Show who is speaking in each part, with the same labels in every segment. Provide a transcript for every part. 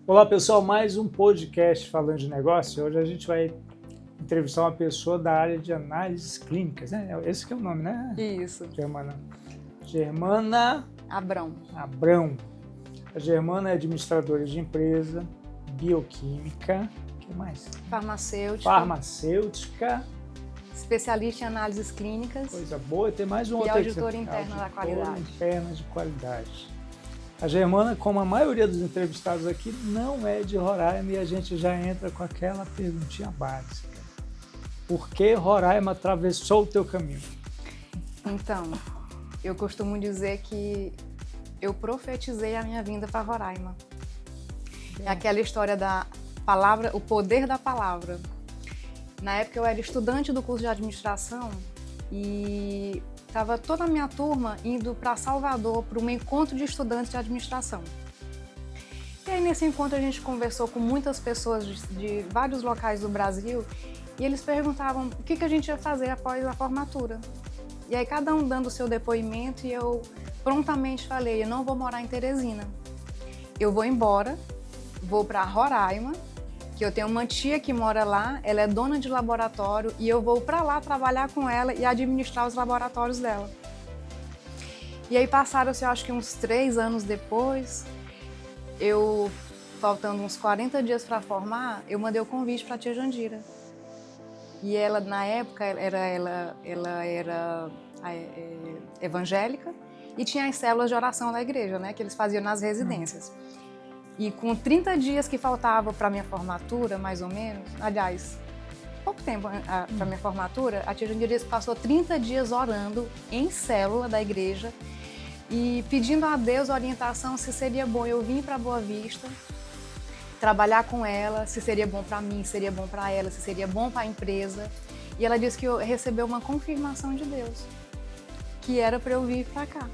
Speaker 1: Olá pessoal, mais um podcast falando de negócio. Hoje a gente vai entrevistar uma pessoa da área de análises clínicas, né? Esse que é o nome, né?
Speaker 2: Isso.
Speaker 1: Germana
Speaker 2: Abrão.
Speaker 1: A Germana é administradora de empresa, bioquímica, o que mais? Farmacêutica.
Speaker 2: Especialista em análises clínicas.
Speaker 1: Coisa boa, tem mais um outro.
Speaker 2: E auditora interna da qualidade.
Speaker 1: Auditora interna de qualidade. A Germana, como a maioria dos entrevistados aqui, não é de Roraima e a gente já entra com aquela perguntinha básica. Por que Roraima atravessou o teu caminho?
Speaker 2: Então, eu costumo dizer que eu profetizei a minha vinda para Roraima. É aquela história da palavra, o poder da palavra. Na época eu era estudante do curso de administração e estava toda a minha turma indo para Salvador para um encontro de estudantes de administração. E aí nesse encontro a gente conversou com muitas pessoas de vários locais do Brasil e eles perguntavam o que a gente ia fazer após a formatura. E aí cada um dando o seu depoimento e eu prontamente falei, eu não vou morar em Teresina. Eu vou embora, vou para Roraima, que eu tenho uma tia que mora lá, ela é dona de laboratório e eu vou para lá trabalhar com ela e administrar os laboratórios dela. E aí passaram-se, eu acho que uns 3 anos depois, faltando uns 40 dias para formar, eu mandei o convite para a tia Jandira. E ela, na época, ela era evangélica e tinha as células de oração da igreja, né, que eles faziam nas residências. E com 30 dias que faltava para minha formatura, mais ou menos, aliás, pouco tempo para minha formatura, a tia Jandira passou 30 dias orando em célula da igreja e pedindo a Deus orientação se seria bom eu vir para Boa Vista, trabalhar com ela, se seria bom para mim, se seria bom para ela, se seria bom para a empresa. E ela disse que eu recebeu uma confirmação de Deus, que era para eu vir para cá.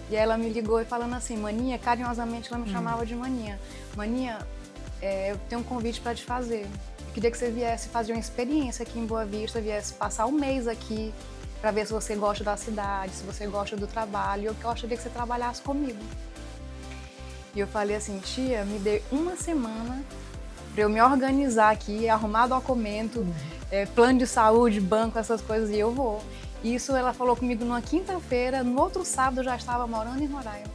Speaker 2: E aí ela me ligou e falando assim, Maninha, carinhosamente ela me chamava de Maninha. Maninha, eu tenho um convite para te fazer. Eu queria que você viesse fazer uma experiência aqui em Boa Vista, viesse passar um mês aqui para ver se você gosta da cidade, se você gosta do trabalho. E eu gostaria que você trabalhasse comigo. E eu falei assim, tia, me dê uma semana para eu me organizar aqui, arrumar documento, plano de saúde, banco, essas coisas, e eu vou. Isso ela falou comigo numa quinta-feira, no outro sábado eu já estava morando em Roraima.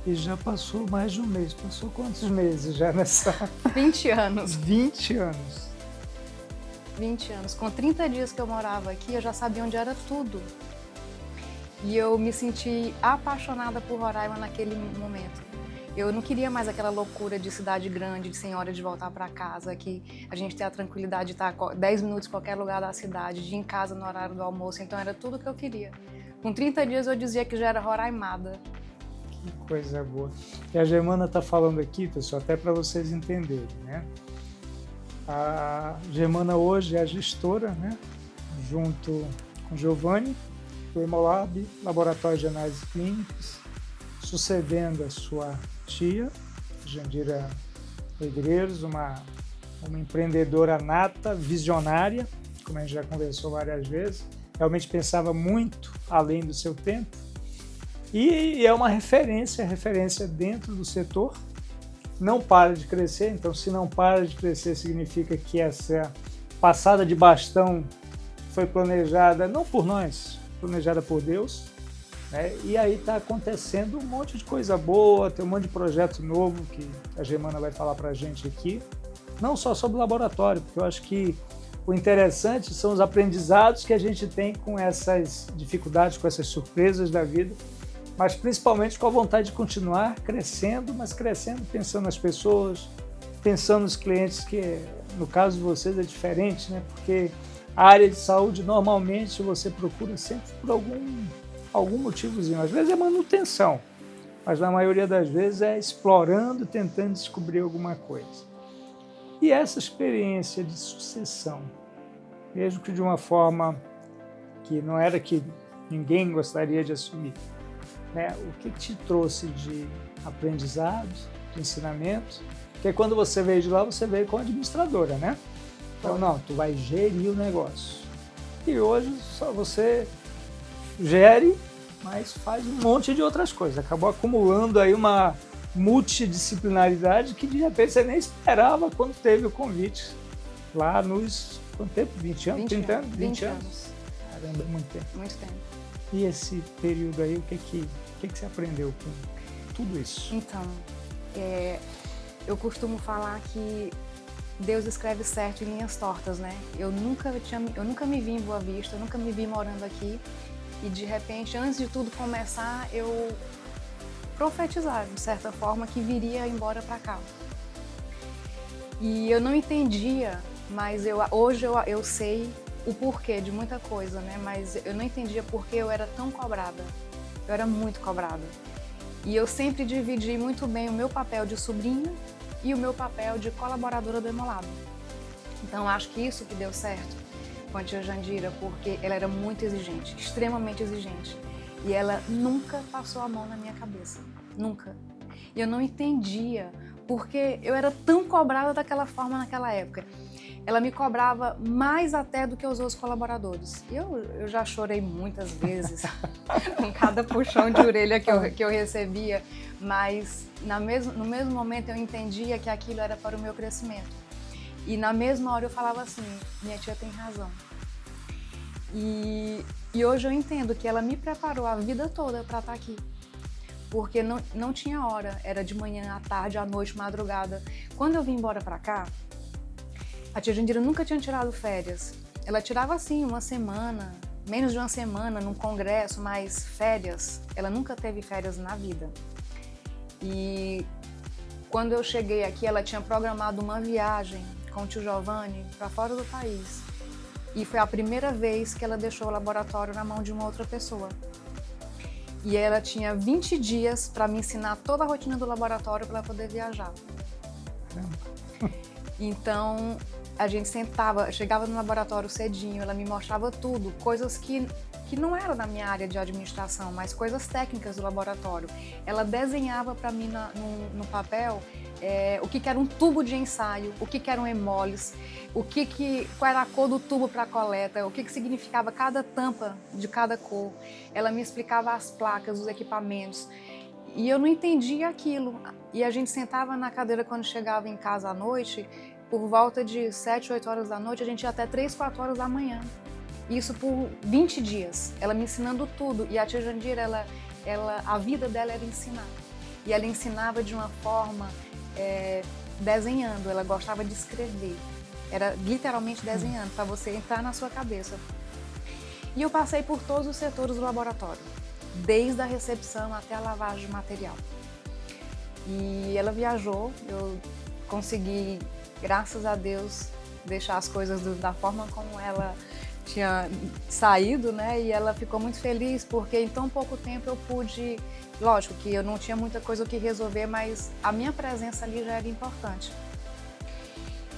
Speaker 1: E já passou mais de um mês. Passou quantos meses já nessa...
Speaker 2: 20 anos.
Speaker 1: 20 anos.
Speaker 2: 20 anos. Com 30 dias que eu morava aqui, eu já sabia onde era tudo. E eu me senti apaixonada por Roraima naquele momento. Eu não queria mais aquela loucura de cidade grande, de sem hora de voltar para casa, que a gente tem a tranquilidade de estar 10 minutos em qualquer lugar da cidade, de ir em casa no horário do almoço, então era tudo que eu queria. Com 30 dias eu dizia que já era roraimada.
Speaker 1: Que coisa boa. E a Germana está falando aqui, pessoal, até para vocês entenderem, né? A Germana hoje é a gestora, né? Junto com o Giovanni, do Hemolab, Laboratório de Análises Clínicas, sucedendo a sua tia, Jandira Negreiros, uma empreendedora nata, visionária, como a gente já conversou várias vezes, realmente pensava muito além do seu tempo e é uma referência dentro do setor, não para de crescer, então se não para de crescer significa que essa passada de bastão foi planejada não por nós, planejada por Deus. E aí está acontecendo um monte de coisa boa, tem um monte de projeto novo que a Germana vai falar para a gente aqui, não só sobre o laboratório, porque eu acho que o interessante são os aprendizados que a gente tem com essas dificuldades, com essas surpresas da vida, mas principalmente com a vontade de continuar crescendo, mas crescendo pensando nas pessoas, pensando nos clientes, que no caso de vocês é diferente, né? Porque a área de saúde normalmente você procura sempre por algum motivozinho, às vezes é manutenção, mas na maioria das vezes é explorando, tentando descobrir alguma coisa. E essa experiência de sucessão, mesmo que de uma forma que não era que ninguém gostaria de assumir, né? O que te trouxe de aprendizados, de ensinamentos? Porque quando você veio de lá, você veio como administradora, né? Então, não, tu vai gerir o negócio. E hoje só você gere, mas faz um monte de outras coisas. Acabou acumulando aí uma multidisciplinaridade que de repente você nem esperava quando teve o convite. Lá nos, quanto tempo? 20 anos? 30 anos?
Speaker 2: 20 anos.
Speaker 1: Caramba, muito tempo.
Speaker 2: Muito tempo.
Speaker 1: E esse período aí, o que você aprendeu com tudo isso?
Speaker 2: Então, eu costumo falar que Deus escreve certo em linhas tortas, né? Eu nunca me vi em Boa Vista, eu nunca me vi morando aqui. E de repente, antes de tudo começar, eu profetizar, de certa forma, que viria embora para cá. E eu não entendia, mas hoje eu sei o porquê de muita coisa, né? Mas eu não entendia por que eu era tão cobrada. Eu era muito cobrada. E eu sempre dividi muito bem o meu papel de sobrinha e o meu papel de colaboradora do Emolado. Então, acho que isso que deu certo com a tia Jandira, porque ela era muito exigente, extremamente exigente. E ela nunca passou a mão na minha cabeça. Nunca. E eu não entendia porque eu era tão cobrada daquela forma naquela época. Ela me cobrava mais até do que os outros colaboradores. E eu já chorei muitas vezes com cada puxão de orelha que eu recebia, mas no mesmo momento eu entendia que aquilo era para o meu crescimento. E na mesma hora eu falava assim, minha tia tem razão. E hoje eu entendo que ela me preparou a vida toda para estar aqui. Porque não tinha hora, era de manhã, à tarde, à noite, madrugada. Quando eu vim embora para cá, a tia Jandira nunca tinha tirado férias. Ela tirava assim uma semana, menos de uma semana num congresso, mas férias, ela nunca teve férias na vida. E quando eu cheguei aqui, ela tinha programado uma viagem com o tio Giovanni para fora do país. E foi a primeira vez que ela deixou o laboratório na mão de uma outra pessoa. E ela tinha 20 dias para me ensinar toda a rotina do laboratório para poder viajar. Então, a gente chegava no laboratório cedinho, ela me mostrava tudo, coisas que não eram da minha área de administração, mas coisas técnicas do laboratório. Ela desenhava para mim no papel o que era um tubo de ensaio, o que eram hemolis, qual era a cor do tubo para coleta, o que significava cada tampa de cada cor. Ela me explicava as placas, os equipamentos. E eu não entendia aquilo. E a gente sentava na cadeira quando chegava em casa à noite, por volta de 7, 8 horas da noite, a gente ia até 3, 4 horas da manhã. Isso por 20 dias, ela me ensinando tudo. E a tia Jandira, a vida dela era ensinar. E ela ensinava de uma forma desenhando, ela gostava de escrever. Era literalmente desenhando, para você entrar na sua cabeça. E eu passei por todos os setores do laboratório, desde a recepção até a lavagem de material. E ela viajou, eu consegui, graças a Deus, deixar as coisas da forma como ela tinha saído, né? E ela ficou muito feliz porque em tão pouco tempo eu pude, lógico que eu não tinha muita coisa o que resolver, mas a minha presença ali já era importante.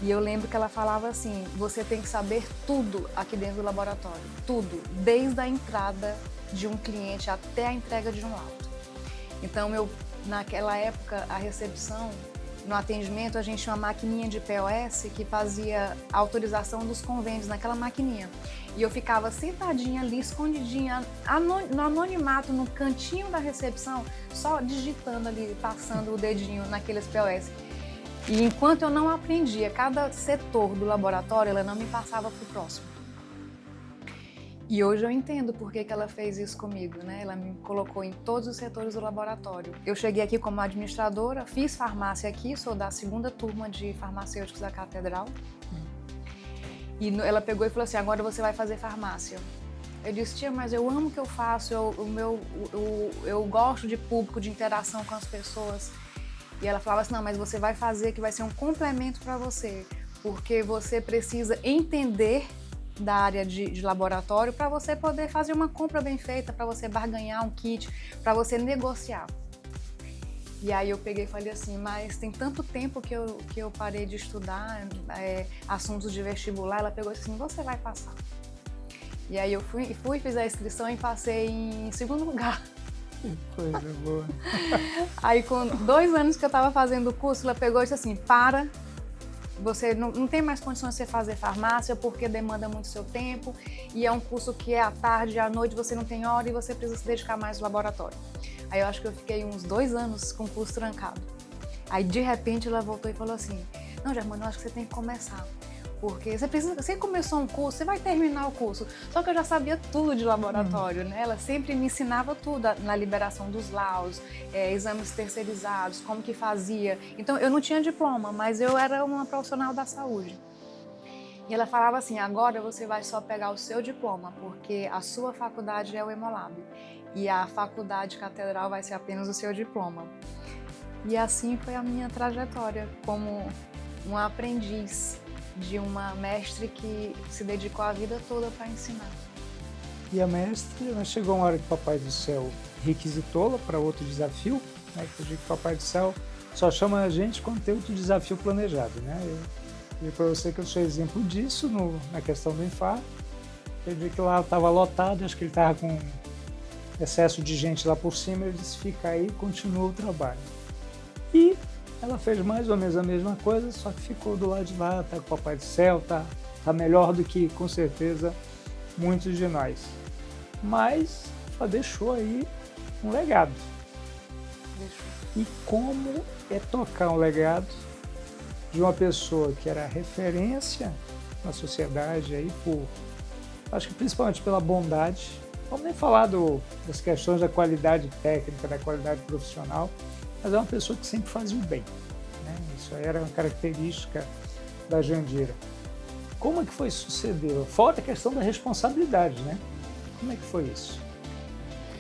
Speaker 2: E eu lembro que ela falava assim, você tem que saber tudo aqui dentro do laboratório, tudo, desde a entrada de um cliente até a entrega de um laudo. Então, naquela época, a recepção, no atendimento, a gente tinha uma maquininha de POS que fazia a autorização dos convênios naquela maquininha. E eu ficava sentadinha ali, escondidinha, no anonimato, no cantinho da recepção, só digitando ali, passando o dedinho naqueles POS. E enquanto eu não aprendia cada setor do laboratório, ela não me passava para o próximo. E hoje eu entendo por que ela fez isso comigo, né? Ela me colocou em todos os setores do laboratório. Eu cheguei aqui como administradora, fiz farmácia aqui, sou da 2ª turma de farmacêuticos da Catedral. E ela pegou e falou assim, agora você vai fazer farmácia. Eu disse, tia, mas eu amo o que eu faço, eu gosto de público, de interação com as pessoas. E ela falava assim, não, mas você vai fazer que vai ser um complemento para você, porque você precisa entender da área de laboratório para você poder fazer uma compra bem feita, para você barganhar um kit, para você negociar. E aí eu peguei e falei assim, mas tem tanto tempo que eu parei de estudar assuntos de vestibular. Ela pegou e disse assim, você vai passar. E aí eu fui, fiz a inscrição e passei em 2º lugar.
Speaker 1: Que coisa boa.
Speaker 2: Aí com 2 anos que eu estava fazendo o curso, ela pegou e disse assim, você não tem mais condições de você fazer farmácia porque demanda muito seu tempo e é um curso que é à tarde, à noite você não tem hora e você precisa se dedicar mais ao laboratório. Aí eu acho que eu fiquei uns 2 anos com o curso trancado. Aí de repente ela voltou e falou assim, não, Germana, eu acho que você tem que começar. Porque você começou um curso, você vai terminar o curso. Só que eu já sabia tudo de laboratório, né? Ela sempre me ensinava tudo na liberação dos laudos, exames terceirizados, como que fazia. Então eu não tinha diploma, mas eu era uma profissional da saúde. E ela falava assim, agora você vai só pegar o seu diploma, porque a sua faculdade é o Hemolab. E a faculdade catedral vai ser apenas o seu diploma. E assim foi a minha trajetória como uma aprendiz de uma mestre que se dedicou a vida toda para ensinar.
Speaker 1: E a mestre, chegou uma hora que o Papai do Céu requisitou-la para outro desafio, né? Que eu digo que o Papai do Céu só chama a gente quando tem outro desafio planejado, né? Eu digo para você que eu sou exemplo disso na questão do infarto. Eu digo que lá estava lotado, acho que ele estava com excesso de gente lá por cima, ele disse, fica aí, continua o trabalho. E ela fez mais ou menos a mesma coisa, só que ficou do lado de lá, tá com o Papai do Céu, tá melhor do que, com certeza, muitos de nós. Mas ela deixou aí um legado. E como é tocar um legado de uma pessoa que era referência na sociedade aí acho que principalmente pela bondade, vamos nem falar das questões da qualidade técnica, da qualidade profissional, mas é uma pessoa que sempre fazia o bem, né? Isso era uma característica da Jandira. Como é que foi suceder? Fora a questão da responsabilidade, né? Como é que foi isso?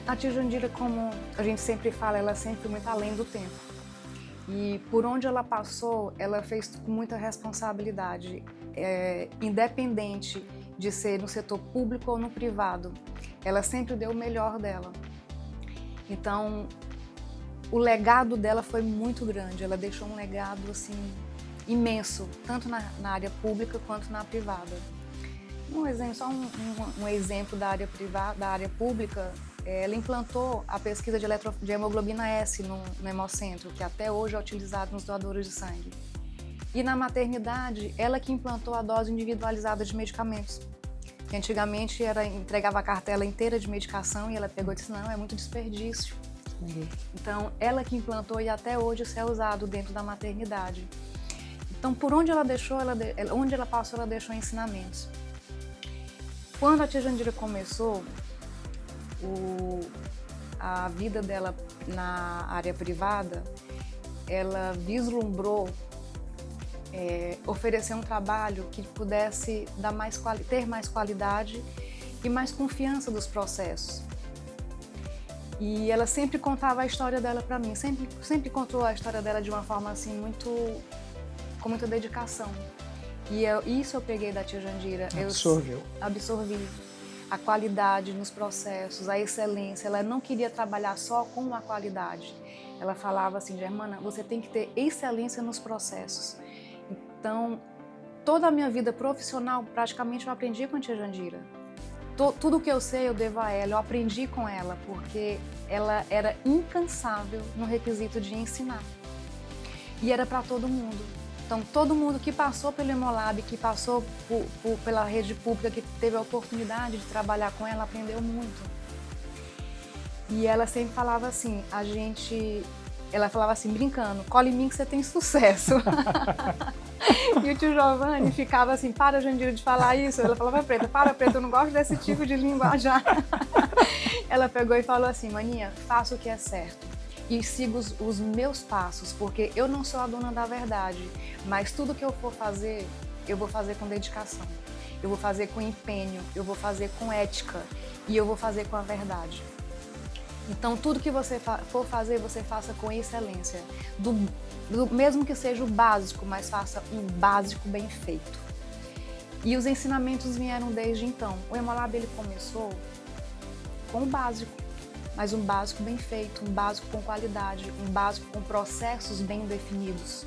Speaker 2: A tia Jandira, como a gente sempre fala, ela sempre foi muito além do tempo. E por onde ela passou, ela fez com muita responsabilidade, independente de ser no setor público ou no privado. Ela sempre deu o melhor dela. Então, o legado dela foi muito grande, ela deixou um legado assim, imenso, tanto na área pública quanto na privada. Um exemplo da área privada, da área pública, ela implantou a pesquisa de hemoglobina S no Hemocentro, que até hoje é utilizado nos doadores de sangue. E na maternidade, ela que implantou a dose individualizada de medicamentos. Que antigamente entregava a cartela inteira de medicação e ela pegou e disse, não, é muito desperdício. Então, ela que implantou e até hoje isso é usado dentro da maternidade. Então, por onde ela deixou, onde ela passou, ela deixou ensinamentos. Quando a tia Jandira começou a vida dela na área privada, ela vislumbrou oferecer um trabalho que pudesse ter mais qualidade e mais confiança dos processos. E ela sempre contava a história dela para mim, sempre contou a história dela de uma forma assim com muita dedicação. E isso eu peguei da tia Jandira. Absorvi a qualidade nos processos, a excelência. Ela não queria trabalhar só com a qualidade. Ela falava assim, Germana, você tem que ter excelência nos processos. Então, toda a minha vida profissional, praticamente eu aprendi com a tia Jandira. Tudo que eu sei eu devo a ela, eu aprendi com ela, porque ela era incansável no requisito de ensinar. E era para todo mundo. Então, todo mundo que passou pelo Hemolab, que passou pela rede pública, que teve a oportunidade de trabalhar com ela, aprendeu muito. E ela sempre falava assim, ela falava assim, brincando, cola em mim que você tem sucesso. E o tio Giovanni ficava assim, para, Jandira, de falar isso. Ela falava, Preta, eu não gosto desse tipo de linguajar. Ela pegou e falou assim, maninha, faça o que é certo e siga os meus passos, porque eu não sou a dona da verdade, mas tudo que eu for fazer, eu vou fazer com dedicação, eu vou fazer com empenho, eu vou fazer com ética e eu vou fazer com a verdade. Então, tudo que você for fazer, você faça com excelência. Mesmo que seja o básico, mas faça um básico bem feito. E os ensinamentos vieram desde então. O Hemolab ele começou com o básico, mas um básico bem feito, um básico com qualidade, um básico com processos bem definidos.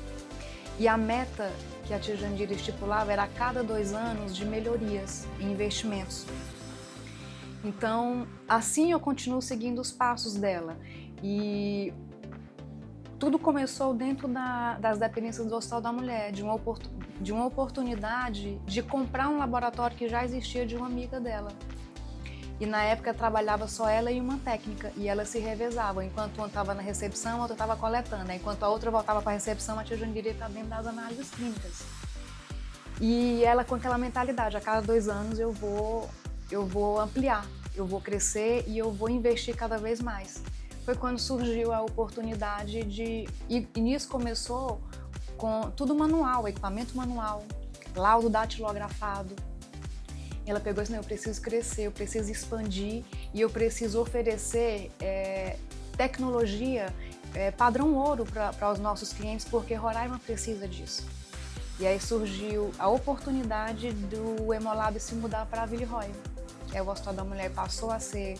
Speaker 2: E a meta que a tia Jandira estipulava era a cada 2 anos de melhorias e investimentos. Então, assim eu continuo seguindo os passos dela. E tudo começou dentro das dependências do Hospital da Mulher, de uma oportunidade de comprar um laboratório que já existia de uma amiga dela. E na época trabalhava só ela e uma técnica, e elas se revezavam. Enquanto uma estava na recepção, a outra estava coletando. Enquanto a outra voltava para a recepção, a tia Jandira estava dentro das análises clínicas. E ela com aquela mentalidade, a cada 2 anos eu vou ampliar, eu vou crescer e eu vou investir cada vez mais. Foi quando surgiu a oportunidade e nisso começou com tudo manual, equipamento manual, laudo datilografado. Ela pegou e disse, não, eu preciso crescer, eu preciso expandir e eu preciso oferecer tecnologia padrão ouro para os nossos clientes, porque Roraima precisa disso. E aí surgiu a oportunidade do Hemolab se mudar para a Villeroy. O Hospital da Mulher passou a ser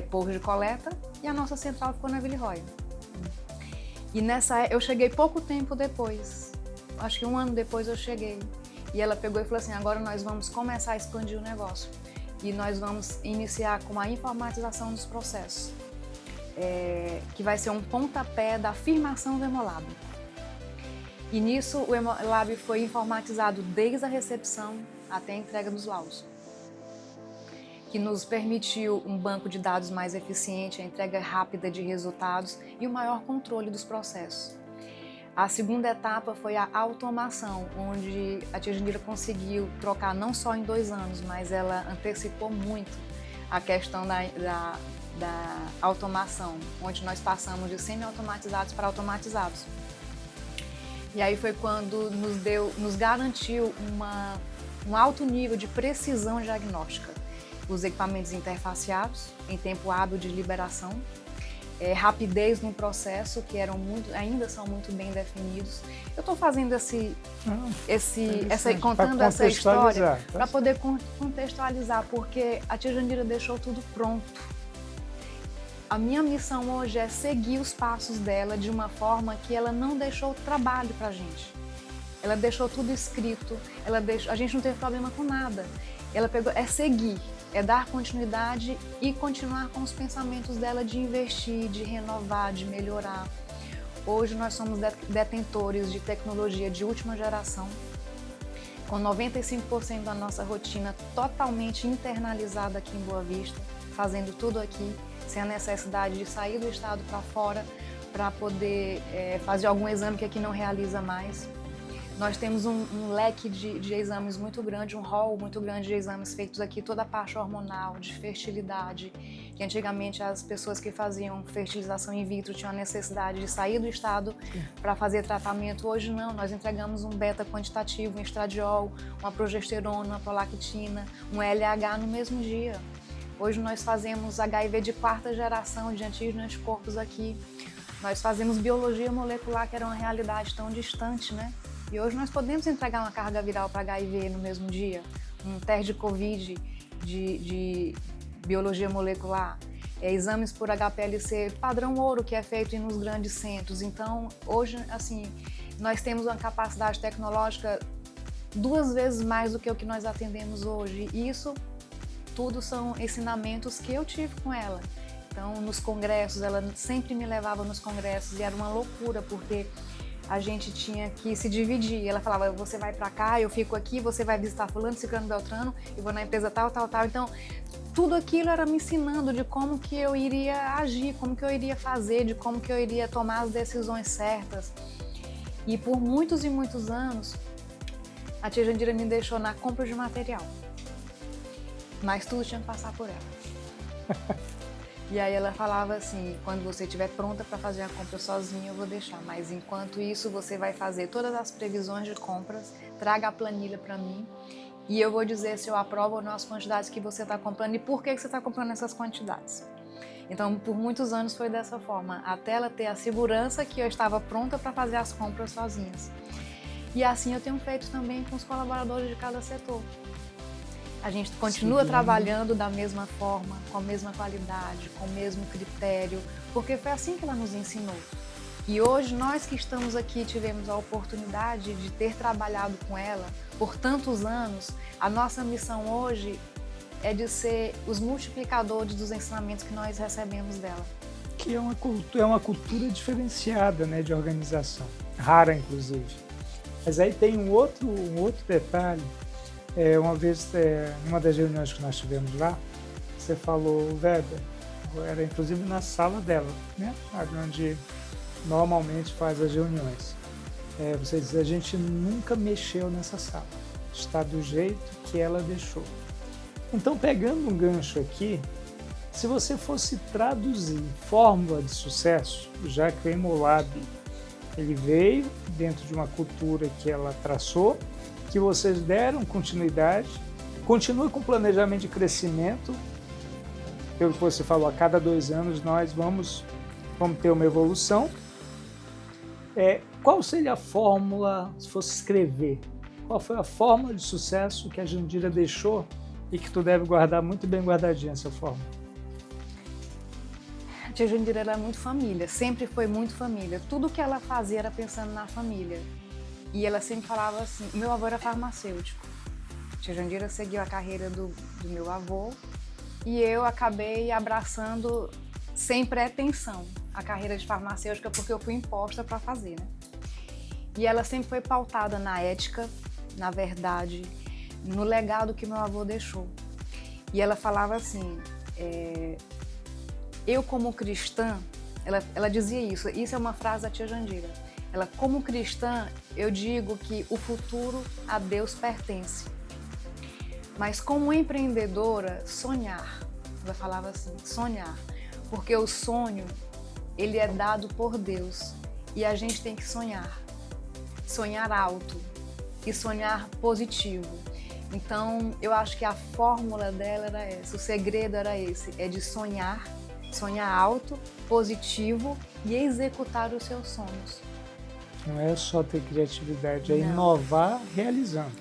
Speaker 2: posto de coleta e a nossa central ficou na Villeroy. E eu cheguei pouco tempo depois, acho que 1 ano depois eu cheguei. E ela pegou e falou assim, agora nós vamos começar a expandir o negócio. E nós vamos iniciar com a informatização dos processos, que vai ser um pontapé da firmação do Hemolab. E nisso o Hemolab foi informatizado desde a recepção até a entrega dos laudos, que nos permitiu um banco de dados mais eficiente, a entrega rápida de resultados e o maior controle dos processos. A segunda etapa foi a automação, onde a tia Jandira conseguiu trocar não só em 2 anos, mas ela antecipou muito a questão da automação, onde nós passamos de semi-automatizados para automatizados. E aí foi quando nos garantiu um alto nível de precisão diagnóstica. Os equipamentos interfaceados, em tempo hábil de liberação, rapidez no processo, que ainda são muito bem definidos. Eu estou fazendo contando essa história para poder contextualizar, porque a tia Jandira deixou tudo pronto. A minha missão hoje é seguir os passos dela de uma forma que ela não deixou trabalho para a gente. Ela deixou tudo escrito, a gente não teve problema com nada. Ela pegou, seguir, dar continuidade e continuar com os pensamentos dela de investir, de renovar, de melhorar. Hoje nós somos detentores de tecnologia de última geração, com 95% da nossa rotina totalmente internalizada aqui em Boa Vista, fazendo tudo aqui, sem a necessidade de sair do estado para fora para poder fazer algum exame que aqui não realiza mais. Nós temos um leque de exames muito grande, um hall muito grande de exames feitos aqui, toda a parte hormonal, de fertilidade, que antigamente as pessoas que faziam fertilização in vitro tinham a necessidade de sair do estado para fazer tratamento. Hoje não, nós entregamos um beta quantitativo, um estradiol, uma progesterona, uma prolactina, um LH no mesmo dia. Hoje nós fazemos HIV de 4ª geração de antígenos e anticorpos aqui. Nós fazemos biologia molecular, que era uma realidade tão distante, né? E hoje nós podemos entregar uma carga viral para HIV no mesmo dia, um teste de Covid de biologia molecular, exames por HPLC padrão ouro, que é feito nos grandes centros. Então, hoje, assim, nós temos uma capacidade tecnológica 2 vezes mais do que o que nós atendemos hoje. E isso tudo são ensinamentos que eu tive com ela. Então, nos congressos, ela sempre me levava nos congressos e era uma loucura, porque a gente tinha que se dividir. Ela falava, você vai para cá, eu fico aqui, você vai visitar fulano, ciclano, beltrano, eu vou na empresa tal. Então, tudo aquilo era me ensinando de como que eu iria agir, como que eu iria fazer, de como que eu iria tomar as decisões certas. E por muitos e muitos anos, a tia Jandira me deixou na compra de material. Mas tudo tinha que passar por ela. E aí ela falava assim, quando você estiver pronta para fazer a compra sozinha, eu vou deixar. Mas enquanto isso, você vai fazer todas as previsões de compras, traga a planilha para mim e eu vou dizer se eu aprovo ou não as quantidades que você está comprando e por que você está comprando essas quantidades. Então, por muitos anos foi dessa forma, até ela ter a segurança que eu estava pronta para fazer as compras sozinhas. E assim eu tenho feito também com os colaboradores de cada setor. A gente continua trabalhando da mesma forma, com a mesma qualidade, com o mesmo critério, porque foi assim que ela nos ensinou. E hoje, nós que estamos aqui tivemos a oportunidade de ter trabalhado com ela por tantos anos, a nossa missão hoje é de ser os multiplicadores dos ensinamentos que nós recebemos dela.
Speaker 1: Que é uma cultura diferenciada, né, de organização, rara inclusive. Mas aí tem um outro detalhe. Uma vez, numa das reuniões que nós tivemos lá, você falou, Weber, era inclusive na sala dela, né? Onde normalmente faz as reuniões. Você diz, a gente nunca mexeu nessa sala, está do jeito que ela deixou. Então, pegando um gancho aqui, se você fosse traduzir fórmula de sucesso, já que o Emolab ele veio dentro de uma cultura que ela traçou, que vocês deram continuidade, continue com planejamento de crescimento, pelo que você falou, a cada 2 anos nós vamos ter uma evolução. Qual seria a fórmula, se fosse escrever, qual foi a fórmula de sucesso que a Jandira deixou e que tu deve guardar muito bem guardadinha essa fórmula?
Speaker 2: A tia Jandira era muito família, sempre foi muito família. Tudo que ela fazia era pensando na família. E ela sempre falava assim, meu avô era farmacêutico. A tia Jandira seguiu a carreira do meu avô e eu acabei abraçando sem pretensão a carreira de farmacêutica porque eu fui imposta para fazer, né? E ela sempre foi pautada na ética, na verdade, no legado que meu avô deixou. E ela falava assim, eu como cristã, ela dizia isso é uma frase da tia Jandira, ela como cristã, eu digo que o futuro a Deus pertence, mas como empreendedora, sonhar, ela falava assim, sonhar, porque o sonho, ele é dado por Deus e a gente tem que sonhar alto e sonhar positivo. Então, eu acho que a fórmula dela era essa, o segredo era esse, é de sonhar alto, positivo e executar os seus sonhos.
Speaker 1: Não é só ter criatividade, é inovar realizando.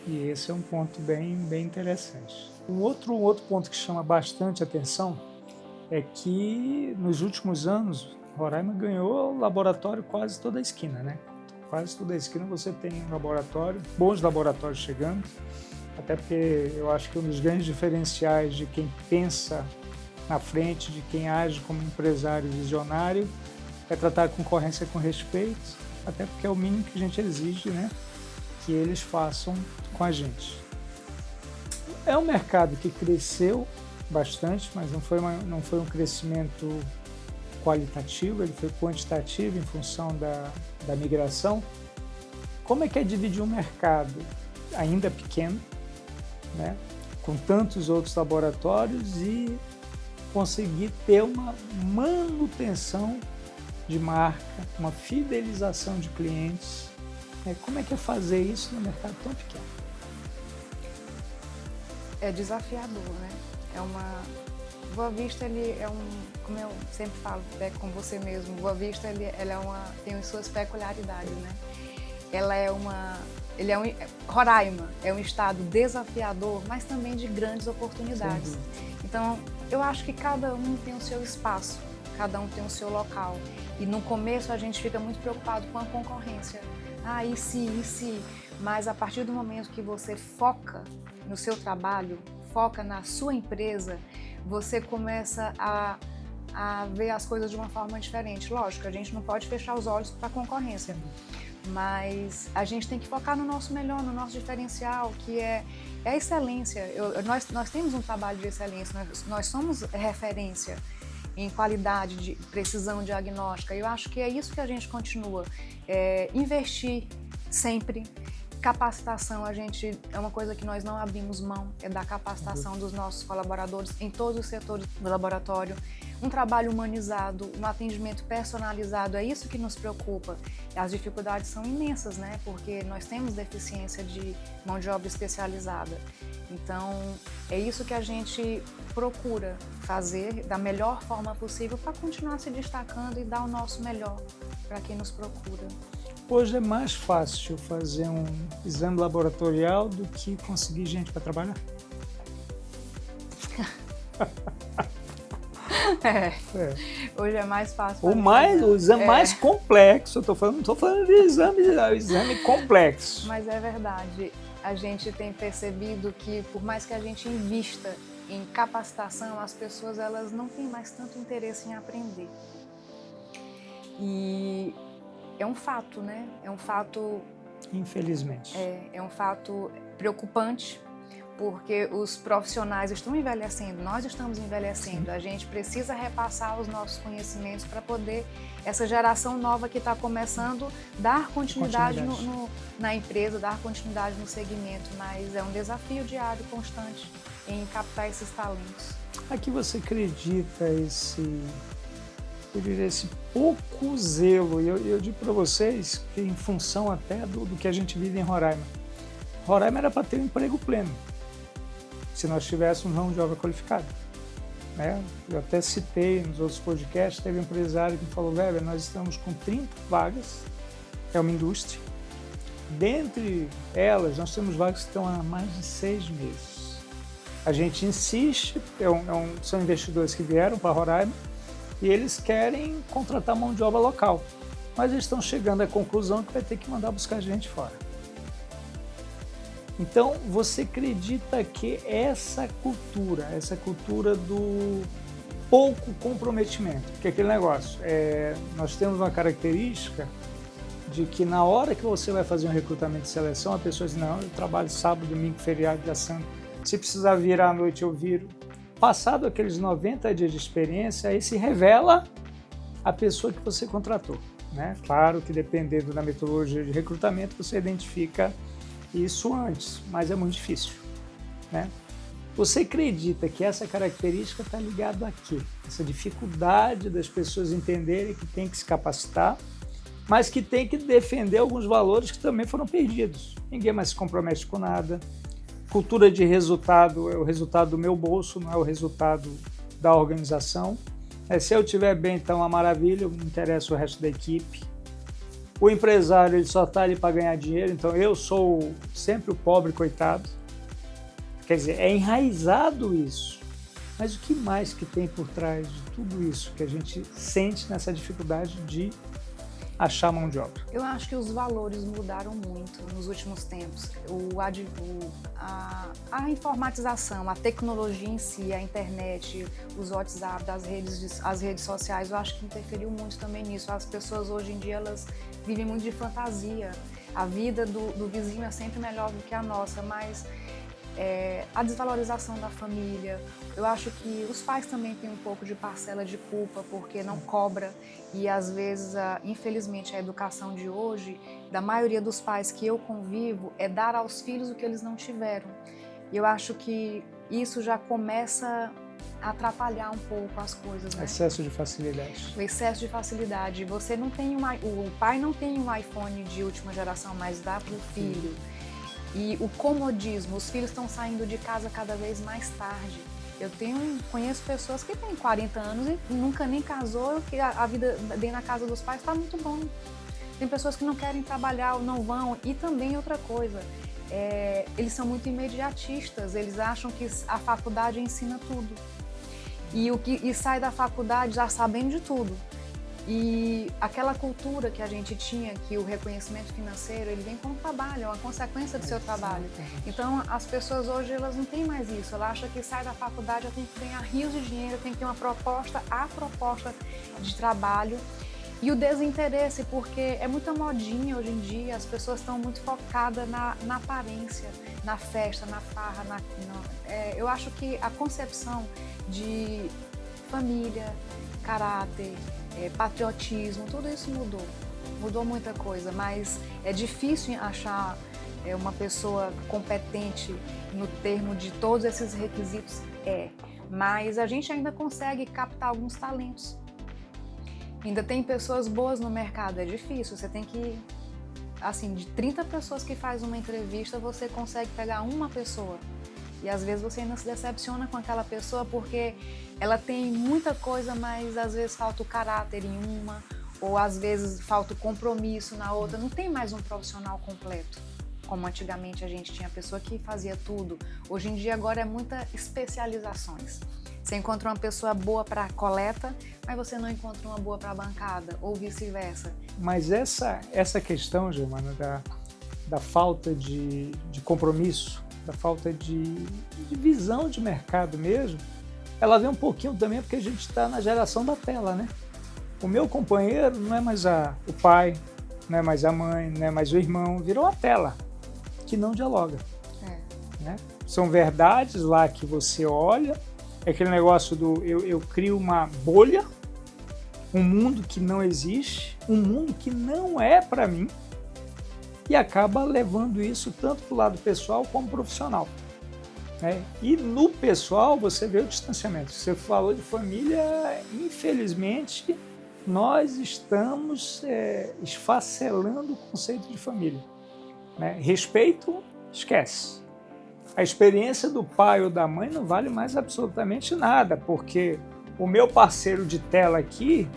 Speaker 1: E esse é um ponto bem interessante. Um outro ponto que chama bastante atenção é que nos últimos anos, Roraima ganhou laboratório quase toda a esquina, né? Quase toda a esquina você tem um laboratório, bons laboratórios chegando, até porque eu acho que um dos grandes diferenciais de quem pensa na frente, de quem age como empresário visionário, é tratar a concorrência com respeito, até porque é o mínimo que a gente exige, né? Que eles façam com a gente. É um mercado que cresceu bastante, mas não foi um crescimento qualitativo, ele foi quantitativo em função da migração. Como é que é dividir um mercado ainda pequeno, né, com tantos outros laboratórios e conseguir ter uma manutenção de marca, uma fidelização de clientes? Como é que é fazer isso no mercado tão pequeno?
Speaker 2: É desafiador, né? Boa Vista, ele como eu sempre falo, com você mesmo, Boa Vista, tem suas peculiaridades, né? Roraima é um estado desafiador, mas também de grandes oportunidades. Então, eu acho que cada um tem o seu espaço, cada um tem o seu local. E no começo a gente fica muito preocupado com a concorrência. E se? Mas a partir do momento que você foca no seu trabalho, foca na sua empresa, você começa a ver as coisas de uma forma diferente. Lógico, a gente não pode fechar os olhos para a concorrência, mas a gente tem que focar no nosso melhor, no nosso diferencial, que é a excelência. Nós temos um trabalho de excelência, nós somos referência em qualidade, de precisão diagnóstica. Eu acho que é isso que a gente continua. Investir sempre. Capacitação, é uma coisa que nós não abrimos mão, é da capacitação dos nossos colaboradores em todos os setores do laboratório. Um trabalho humanizado, um atendimento personalizado, é isso que nos preocupa. As dificuldades são imensas, né? Porque nós temos deficiência de mão de obra especializada. Então, é isso que a gente procura fazer da melhor forma possível para continuar se destacando e dar o nosso melhor para quem nos procura.
Speaker 1: Hoje é mais fácil fazer um exame laboratorial do que conseguir gente para trabalhar?
Speaker 2: Hoje é mais fácil.
Speaker 1: O exame mais complexo, não estou falando de exame complexo.
Speaker 2: Mas é verdade. A gente tem percebido que, por mais que a gente invista em capacitação, as pessoas elas não têm mais tanto interesse em aprender. E é um fato, né? É um fato...
Speaker 1: Infelizmente.
Speaker 2: É um fato preocupante, porque os profissionais estão envelhecendo, nós estamos envelhecendo. Sim. A gente precisa repassar os nossos conhecimentos para poder, essa geração nova que está começando, dar continuidade na empresa, dar continuidade no segmento, mas é um desafio diário, constante, em captar esses talentos.
Speaker 1: A que você acredita esse pouco zelo? E eu digo para vocês que em função até do que a gente vive em Roraima. Roraima era para ter um emprego pleno, se nós tivéssemos mão de obra qualificada. Né? Eu até citei nos outros podcasts, teve um empresário que falou, velho, nós estamos com 30 vagas, é uma indústria. Dentre elas, nós temos vagas que estão há mais de 6 meses. A gente insiste, são investidores que vieram para Roraima e eles querem contratar mão de obra local, mas eles estão chegando à conclusão que vai ter que mandar buscar gente fora. Então, você acredita que essa cultura do pouco comprometimento, porque aquele negócio, nós temos uma característica de que na hora que você vai fazer um recrutamento de seleção, a pessoa diz, não, eu trabalho sábado, domingo, feriado, dia santo, se precisar vir à noite, eu viro. Passado aqueles 90 dias de experiência, aí se revela a pessoa que você contratou. Né? Claro que dependendo da metodologia de recrutamento, você identifica isso antes, mas é muito difícil. Né? Você acredita que essa característica está ligada a quê? Essa dificuldade das pessoas entenderem que tem que se capacitar, mas que tem que defender alguns valores que também foram perdidos. Ninguém mais se compromete com nada. Cultura de resultado é o resultado do meu bolso, não é o resultado da organização. Se eu estiver bem, então é uma maravilha, não interessa o resto da equipe. O empresário ele só está ali para ganhar dinheiro, então eu sou sempre o pobre coitado. Quer dizer, é enraizado isso. Mas o que mais que tem por trás de tudo isso que a gente sente nessa dificuldade de achar mão de obra?
Speaker 2: Eu acho que os valores mudaram muito nos últimos tempos. A informatização, a tecnologia em si, a internet, os WhatsApp, as redes sociais, eu acho que interferiu muito também nisso. As pessoas hoje em dia elas vivem muito de fantasia. A vida do vizinho é sempre melhor do que a nossa, mas a desvalorização da família. Eu acho que os pais também têm um pouco de parcela de culpa porque não cobra e às vezes, infelizmente, a educação de hoje, da maioria dos pais que eu convivo, é dar aos filhos o que eles não tiveram. E eu acho que isso já começa a atrapalhar um pouco as coisas, né?
Speaker 1: Excesso de facilidade.
Speaker 2: O excesso de facilidade. Você não tem o pai não tem um iPhone de última geração, mas dá para o filho. E o comodismo, os filhos estão saindo de casa cada vez mais tarde. Eu conheço pessoas que têm 40 anos e nunca nem casou, que a vida dentro da casa dos pais está muito bom. Tem pessoas que não querem trabalhar ou não vão. E também outra coisa, eles são muito imediatistas, eles acham que a faculdade ensina tudo. E sai da faculdade já sabendo de tudo. E aquela cultura que a gente tinha, que o reconhecimento financeiro, ele vem com o trabalho, é uma consequência do seu trabalho. Então, as pessoas hoje, elas não têm mais isso. Ela acha que sai da faculdade, ela tem que ganhar rios de dinheiro, tem que ter uma proposta de trabalho. E o desinteresse, porque é muita modinha hoje em dia, as pessoas estão muito focadas na aparência, na festa, na farra. Eu acho que a concepção de família, caráter, patriotismo, tudo isso mudou muita coisa, mas é difícil achar uma pessoa competente no termo de todos esses requisitos, mas a gente ainda consegue captar alguns talentos. Ainda tem pessoas boas no mercado, é difícil, você tem que, assim, de 30 pessoas que faz uma entrevista, você consegue pegar uma pessoa. E às vezes você ainda se decepciona com aquela pessoa porque ela tem muita coisa, mas às vezes falta o caráter em uma, ou às vezes falta o compromisso na outra. Não tem mais um profissional completo, como antigamente a gente tinha a pessoa que fazia tudo. Hoje em dia agora é muita especializações. Você encontra uma pessoa boa para coleta, mas você não encontra uma boa para bancada, ou vice-versa.
Speaker 1: Mas essa questão, Germana, da falta de compromisso, da falta de visão de mercado mesmo, ela vem um pouquinho também porque a gente está na geração da tela, né? O meu companheiro não é mais o pai, não é mais a mãe, não é mais o irmão, virou a tela, que não dialoga. Né? São verdades lá que você olha, é aquele negócio do eu crio uma bolha, um mundo que não existe, um mundo que não é para mim, e acaba levando isso tanto para o lado pessoal como profissional. Né? E no pessoal você vê o distanciamento. Você falou de família, infelizmente nós estamos esfacelando o conceito de família. Né? Respeito, esquece. A experiência do pai ou da mãe não vale mais absolutamente nada, porque o meu parceiro de tela aqui,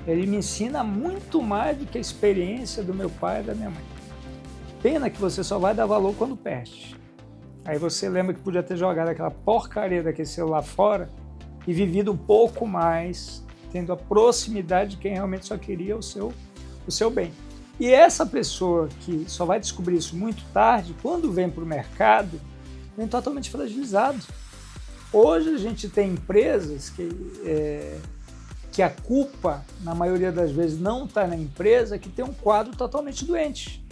Speaker 1: ele me ensina muito mais do que a experiência do meu pai e da minha mãe. Pena que você só vai dar valor quando perde. Aí você lembra que podia ter jogado aquela porcaria daquele celular fora e vivido um pouco mais, tendo a proximidade de quem realmente só queria o seu bem. E essa pessoa que só vai descobrir isso muito tarde, quando vem para o mercado, vem totalmente fragilizado. Hoje a gente tem empresas que a culpa, na maioria das vezes, não está na empresa, que tem um quadro totalmente doente.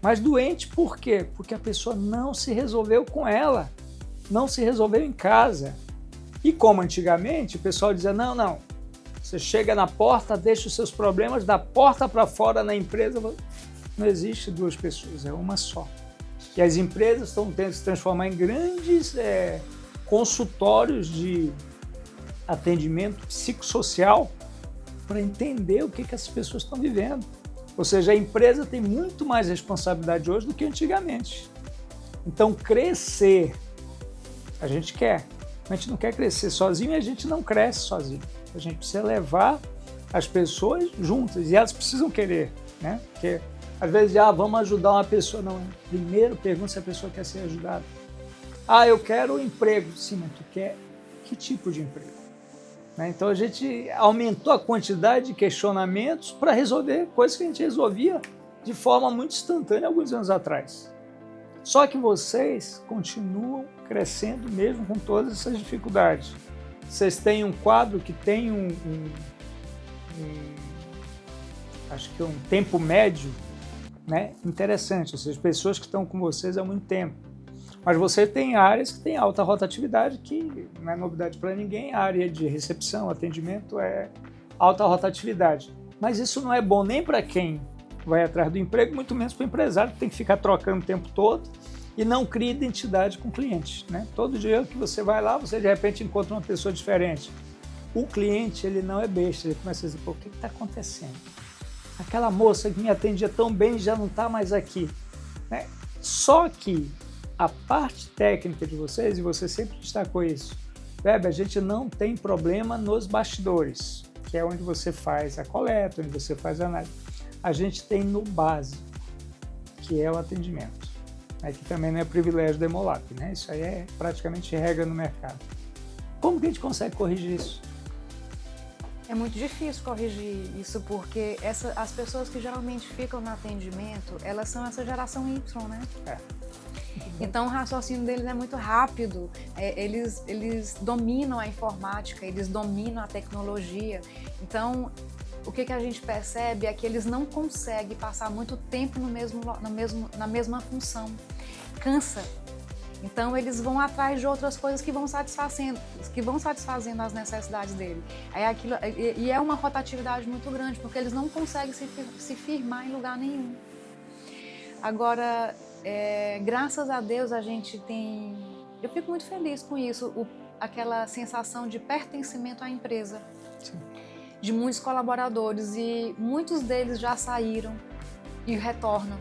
Speaker 1: Mas doente por quê? Porque a pessoa não se resolveu com ela, não se resolveu em casa. E como antigamente, o pessoal dizia, não, você chega na porta, deixa os seus problemas da porta para fora na empresa. Não existe duas pessoas, é uma só. E as empresas estão tendo que se transformar em grandes consultórios de atendimento psicossocial para entender o que essas pessoas estão vivendo. Ou seja, a empresa tem muito mais responsabilidade hoje do que antigamente. Então, crescer, a gente quer. A gente não quer crescer sozinho e a gente não cresce sozinho. A gente precisa levar as pessoas juntas e elas precisam querer, né? Porque às vezes, vamos ajudar uma pessoa. Não, primeiro pergunta se a pessoa quer ser ajudada. Eu quero um emprego. Sim, mas tu quer que tipo de emprego? Né? Então a gente aumentou a quantidade de questionamentos para resolver coisas que a gente resolvia de forma muito instantânea alguns anos atrás. Só que vocês continuam crescendo mesmo com todas essas dificuldades. Vocês têm um quadro que tem acho que um tempo médio, né, interessante, ou seja, pessoas que estão com vocês há muito tempo. Mas você tem áreas que têm alta rotatividade, que não é novidade para ninguém. A área de recepção, atendimento é alta rotatividade. Mas isso não é bom nem para quem vai atrás do emprego, muito menos para o empresário, que tem que ficar trocando o tempo todo e não cria identidade com o cliente. Né? Todo dia que você vai lá, você de repente encontra uma pessoa diferente. O cliente, ele não é besta, ele começa a dizer, o que está acontecendo? Aquela moça que me atendia tão bem já não está mais aqui. Né? Só que a parte técnica de vocês, e você sempre destacou isso, Weber, a gente não tem problema nos bastidores, que é onde você faz a coleta, onde você faz a análise. A gente tem no básico, que é o atendimento, né, que também não é privilégio da Hemolab, né? Isso aí é praticamente regra no mercado. Como que a gente consegue corrigir isso?
Speaker 2: É muito difícil corrigir isso, porque as pessoas que geralmente ficam no atendimento, elas são essa geração Y, né? Então o raciocínio deles é muito rápido, eles dominam a informática, eles dominam a tecnologia. Então o que a gente percebe é que eles não conseguem passar muito tempo na mesma função, cansa. Então eles vão atrás de outras coisas que vão satisfazendo as necessidades dele. E é uma rotatividade muito grande, porque eles não conseguem se firmar em lugar nenhum. Agora, graças a Deus a gente tem... Eu fico muito feliz com isso, aquela sensação de pertencimento à empresa. Sim. De muitos colaboradores, e muitos deles já saíram e retornam.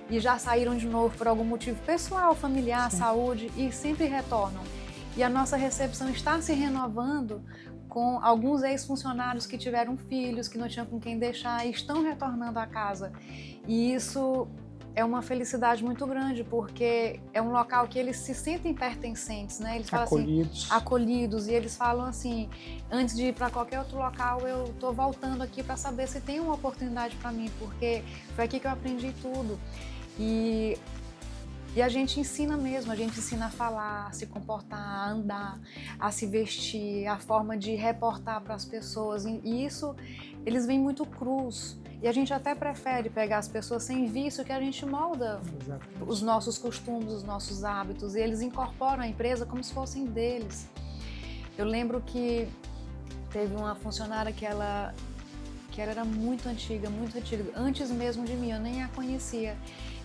Speaker 2: E já saíram de novo por algum motivo pessoal, familiar, sim, saúde, e sempre retornam. E a nossa recepção está se renovando com alguns ex-funcionários que tiveram filhos, que não tinham com quem deixar, e estão retornando à casa. E isso é uma felicidade muito grande, porque é um local que eles se sentem pertencentes, né? Eles falam
Speaker 1: acolhidos.
Speaker 2: Assim, acolhidos, e eles falam assim, antes de ir para qualquer outro local, eu estou voltando aqui para saber se tem uma oportunidade para mim, porque foi aqui que eu aprendi tudo. E a gente ensina mesmo, a gente ensina a falar, a se comportar, a andar, a se vestir, a forma de reportar para as pessoas. E isso, eles vêm muito crus. E a gente até prefere pegar as pessoas sem vício, que a gente molda os nossos costumes, os nossos hábitos, e eles incorporam a empresa como se fossem deles. Eu lembro que teve uma funcionária que ela era muito antiga, antes mesmo de mim, eu nem a conhecia.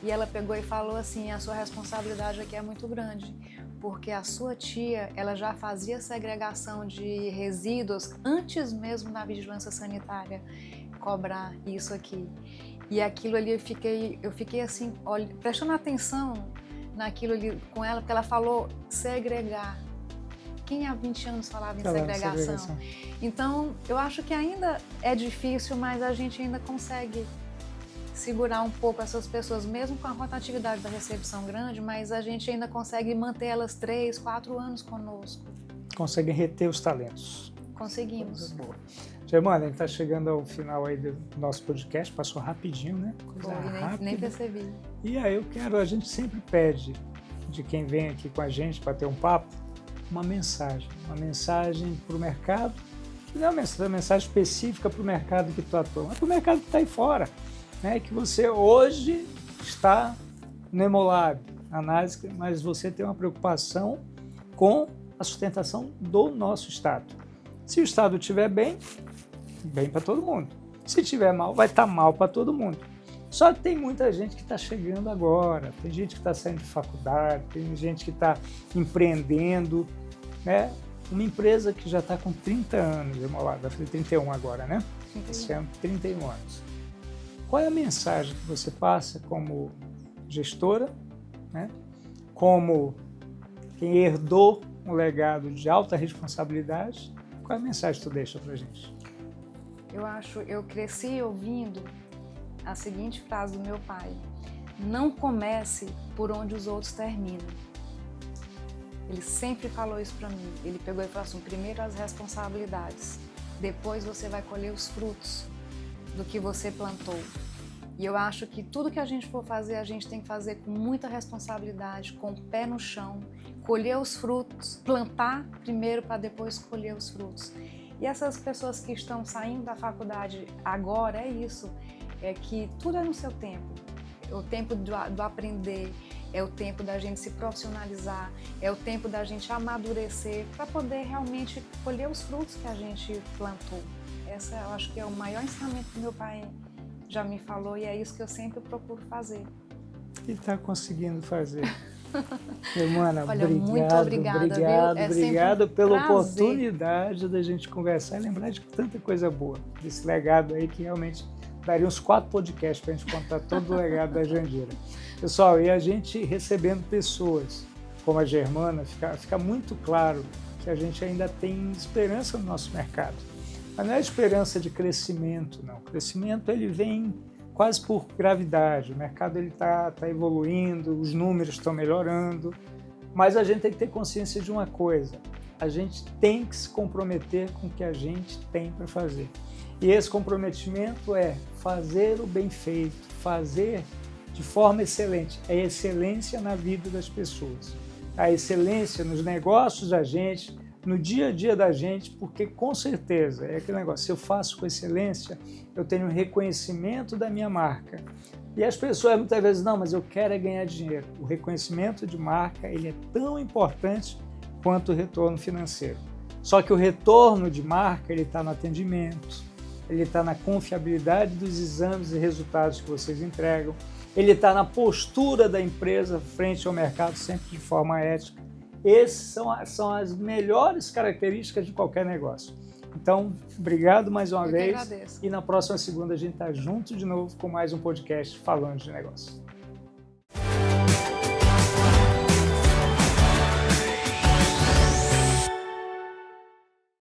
Speaker 2: E ela pegou e falou assim: a sua responsabilidade aqui é muito grande, porque a sua tia, ela já fazia segregação de resíduos antes mesmo da vigilância sanitária cobrar isso aqui. E aquilo ali eu fiquei assim, prestando atenção naquilo ali com ela, porque ela falou segregar. Quem há 20 anos falava em segregação? Então, eu acho que ainda é difícil, mas a gente ainda consegue segurar um pouco essas pessoas, mesmo com a rotatividade da recepção grande, mas a gente ainda consegue manter elas 3, 4 anos conosco.
Speaker 1: Conseguem reter os talentos.
Speaker 2: Conseguimos.
Speaker 1: Boa. Germana, a gente está chegando ao final aí do nosso podcast, passou rapidinho, né?
Speaker 2: Nem percebi.
Speaker 1: E aí a gente sempre pede de quem vem aqui com a gente para ter um papo, uma mensagem para o mercado, que não é uma mensagem específica para o mercado que tu atua, mas para o mercado que está aí fora, né? Que você hoje está no Hemolab, análise, mas você tem uma preocupação com a sustentação do nosso Estado. Se o Estado estiver bem, bem para todo mundo. Se estiver mal, vai estar mal para todo mundo. Só que tem muita gente que está chegando agora, tem gente que está saindo de faculdade, tem gente que está empreendendo, né? Uma empresa que já está com 30 anos, vai fazer 31 agora, né? Esse ano, 31 anos. Qual é a mensagem que você passa como gestora, né? Como quem herdou um legado de alta responsabilidade? Qual é a mensagem que tu deixa para a gente?
Speaker 2: Eu cresci ouvindo a seguinte frase do meu pai: não comece por onde os outros terminam. Ele sempre falou isso para mim. Ele pegou e falou assim: primeiro as responsabilidades, depois você vai colher os frutos do que você plantou. E eu acho que tudo que a gente for fazer, a gente tem que fazer com muita responsabilidade, com o pé no chão, colher os frutos, plantar primeiro para depois colher os frutos. E essas pessoas que estão saindo da faculdade agora, é isso, é que tudo é no seu tempo. É o tempo do aprender, é o tempo da gente se profissionalizar, é o tempo da gente amadurecer para poder realmente colher os frutos que a gente plantou. Essa eu acho que é o maior ensinamento que meu pai já me falou, e é isso que eu sempre procuro fazer.
Speaker 1: E está conseguindo fazer. Germana,
Speaker 2: olha, muito obrigada
Speaker 1: pela oportunidade da gente conversar e lembrar de tanta coisa boa, desse legado aí que realmente daria uns 4 podcasts para a gente contar todo o legado da Jandira. Pessoal, e a gente recebendo pessoas como a Germana, fica muito claro que a gente ainda tem esperança no nosso mercado. Mas não é esperança de crescimento, não. O crescimento ele vem quase por gravidade. O mercado está evoluindo, os números estão melhorando, mas a gente tem que ter consciência de uma coisa: a gente tem que se comprometer com o que a gente tem para fazer. E esse comprometimento é fazer o bem feito, fazer de forma excelente. É excelência na vida das pessoas, a excelência nos negócios da gente, no dia a dia da gente, porque com certeza é aquele negócio: se eu faço com excelência, eu tenho um reconhecimento da minha marca. E as pessoas muitas vezes, não, mas eu quero é ganhar dinheiro. O reconhecimento de marca, ele é tão importante quanto o retorno financeiro. Só que o retorno de marca, ele está no atendimento, ele está na confiabilidade dos exames e resultados que vocês entregam, ele está na postura da empresa frente ao mercado, sempre de forma ética. Essas são as melhores características de qualquer negócio. Então, obrigado mais uma vez.
Speaker 2: Eu que agradeço.
Speaker 1: E na próxima segunda a gente está junto de novo com mais um podcast falando de negócio.